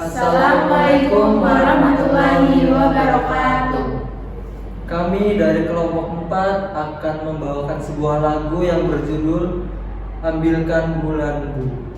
Assalamualaikum warahmatullahi wabarakatuh. Kami dari kelompok 4 akan membawakan sebuah lagu yang berjudul Ambilkan Bulanku.